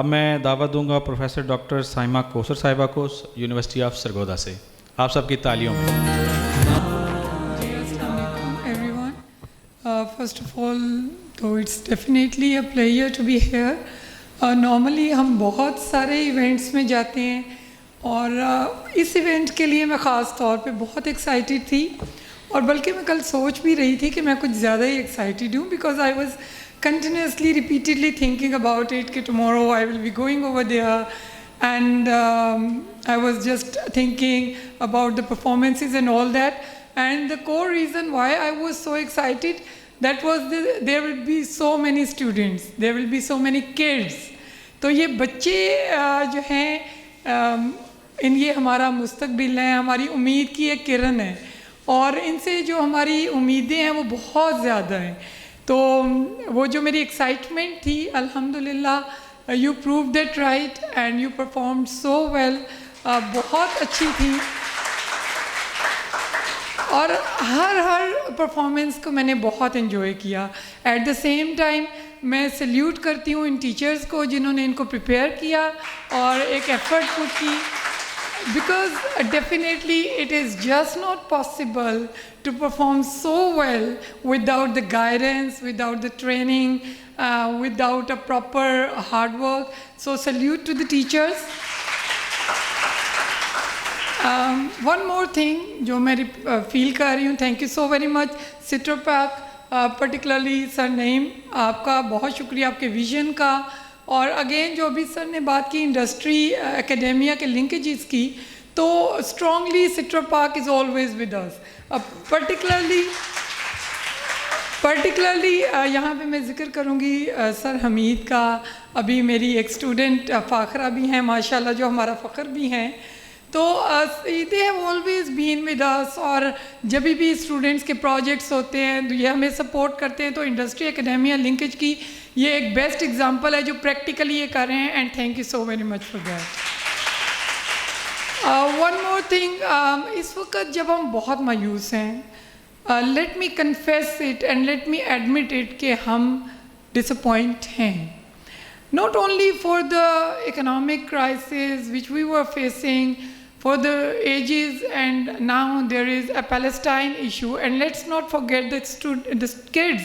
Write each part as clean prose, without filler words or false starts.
अब मैं दावत दूंगा प्रोफेसर डॉक्टर साइमा कोसर साहिबा को, यूनिवर्सिटी ऑफ सरगोदा से। आप सबकी तालियों में। Everyone, first of all, though it's definitely a pleasure to be here. Normally हम बहुत सारे इवेंट्स में जाते हैं और इस इवेंट के लिए मैं ख़ास तौर पे बहुत एक्साइटेड थी और बल्कि मैं कल सोच भी रही थी कि मैं कुछ ज़्यादा ही एक्साइटेड हूँ because I was continuously repeatedly thinking about it कि tomorrow I will be going over there and I was just thinking about the performances and all that, and the core reason why I was so excited that was there will be so many students, there will be so many kids. तो ये बच्चे जो हैं ये हमारा मुस्तकबिल है, हमारी उम्मीद की एक किरण है और इनसे जो हमारी उम्मीदें हैं वो बहुत ज़्यादा हैं। तो वो जो मेरी एक्साइटमेंट थी, अल्हम्दुलिल्लाह you prove that right and you perform so well, बहुत अच्छी थी और हर परफॉर्मेंस को मैंने बहुत एंजॉय किया। एट द सेम टाइम मैं सल्यूट करती हूँ इन टीचर्स को जिन्होंने इनको प्रिपेयर किया और एक एफर्ट पुट की, because definitely it is just not possible to perform so well without the guidance, without the training, without a proper hard work. So salute to the teachers. One more thing जो मैं feel कर रही हूँ, thank you so very much Citropac, particularly sir Naeem, आपका बहुत शुक्रिया आपके vision का। और अगेन जो अभी सर ने बात की इंडस्ट्री एकेडेमिया के लिंकेजेस की, तो स्ट्रॉन्गली सिट्रोपाक is always with us. Particularly यहाँ पे मैं ज़िक्र करूँगी सर हमीद का। अभी मेरी एक स्टूडेंट फ़ाखरा भी हैं माशाल्लाह, जो हमारा फ़ख्र भी हैं। तो they have always been with us और जब भी स्टूडेंट्स के प्रोजेक्ट्स होते हैं तो ये हमें सपोर्ट करते हैं। तो इंडस्ट्री एकेडेमिया लिंकेज की ये एक बेस्ट एग्जांपल है जो प्रैक्टिकली ये कर रहे हैं, and thank you so very much for that. One more thing, इस वक्त जब हम बहुत मायूस हैं, let me confess it and let me admit it कि हम डिसअपॉइंट हैं, not only for the economic crisis which we were facing for the ages, and now there is a Palestine issue, and let's not forget the kids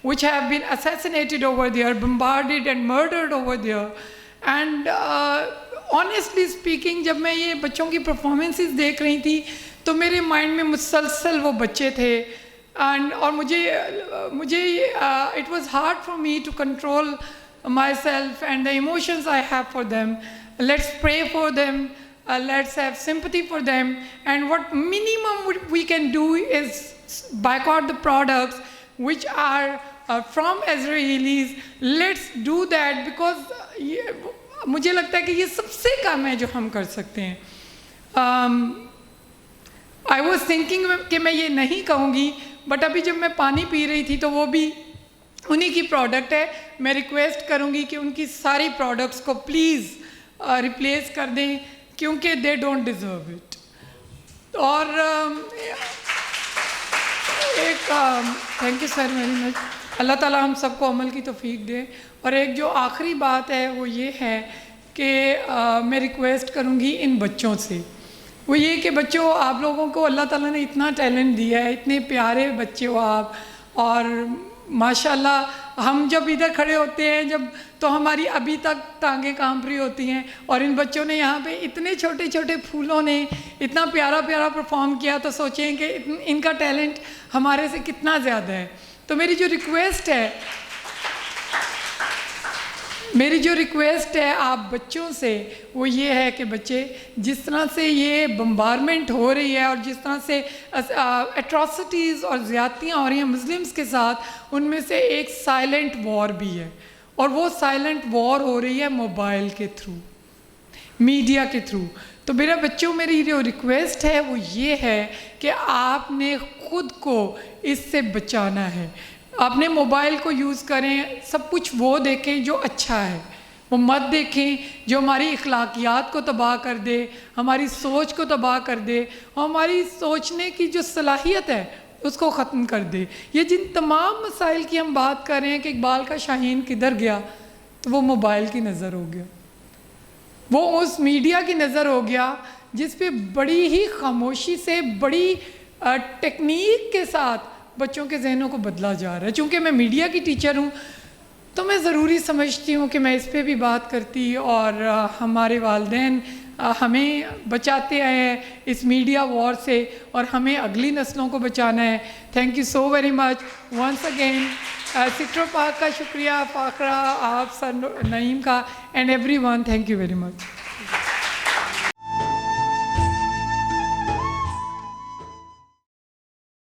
which have been assassinated over there, bombarded and murdered over there. And honestly speaking, जब मैं ये बच्चों की performances देख रही थी तो मेरे माइंड में मुसलसल वो बच्चे थे, और मुझे it was hard for me to control myself and the emotions I have for them. Let's pray for them, let's have sympathy for them, and what minimum we can do is boycott the products which are from Israelis. Let's do that because मुझे लगता है कि ये सबसे कम है जो हम कर सकते हैं। I was thinking कि मैं ये नहीं कहूँगी, बट अभी जब मैं पानी पी रही थी तो वो भी उन्हीं की प्रोडक्ट है। मैं रिक्वेस्ट करूँगी कि उनकी सारी प्रोडक्ट्स को प्लीज़ रिप्लेस कर दें क्योंकि दे डोंट डिज़र्व इट। और एक thank you sir very much, अल्लाह ताला हम सबको अमल की तौफीक दे। और एक जो आखिरी बात है वो ये है कि मैं रिक्वेस्ट करूँगी इन बच्चों से, वो ये कि बच्चों, आप लोगों को अल्लाह ताला ने इतना टैलेंट दिया है, इतने प्यारे बच्चे हो आप, और माशाल्लाह हम जब इधर खड़े होते हैं जब तो हमारी अभी तक टांगें कांप रही होती हैं, और इन बच्चों ने यहाँ पे इतने छोटे छोटे फूलों ने इतना प्यारा प्यारा परफॉर्म किया, तो सोचें कि इनका टैलेंट हमारे से कितना ज़्यादा है। तो मेरी जो रिक्वेस्ट है आप बच्चों से वो ये है कि बच्चे, जिस तरह से ये बम्बारमेंट हो रही है और जिस तरह से एट्रॉसिटीज़ और ज़्यादतियाँ हो रही हैं मुस्लिम्स के साथ, उनमें से एक साइलेंट वॉर भी है, और वो साइलेंट वॉर हो रही है मोबाइल के थ्रू, मीडिया के थ्रू। तो मेरा बच्चों, मेरी जो रिक्वेस्ट है वो ये है कि आपने ख़ुद को इससे बचाना है। आपने मोबाइल को यूज़ करें, सब कुछ वो देखें जो अच्छा है, वो मत देखें जो हमारी इखलाकियात को तबाह कर दे, हमारी सोच को तबाह कर दे, और हमारी सोचने की जो सलाहियत है उसको ख़त्म कर दे। ये जिन तमाम मसाइल की हम बात कर रहे हैं कि इकबाल का शाहीन किधर गया, तो वो मोबाइल की नज़र हो गया। वो उस मीडिया की नज़र हो गया जिस पे बड़ी ही खामोशी से, बड़ी टेक्निक के साथ बच्चों के जहनों को बदला जा रहा है। चूँकि मैं मीडिया की टीचर हूँ तो मैं ज़रूरी समझती हूँ कि मैं इस पे भी बात करती, और हमारे वालिदैन हमें बचाते आए हैं इस मीडिया वॉर से, और हमें अगली नस्लों को बचाना है। Thank you so very much once again. सिट्रो पार्क का शुक्रिया, फाखरा, आप सर नईम का, and everyone, thank you very much.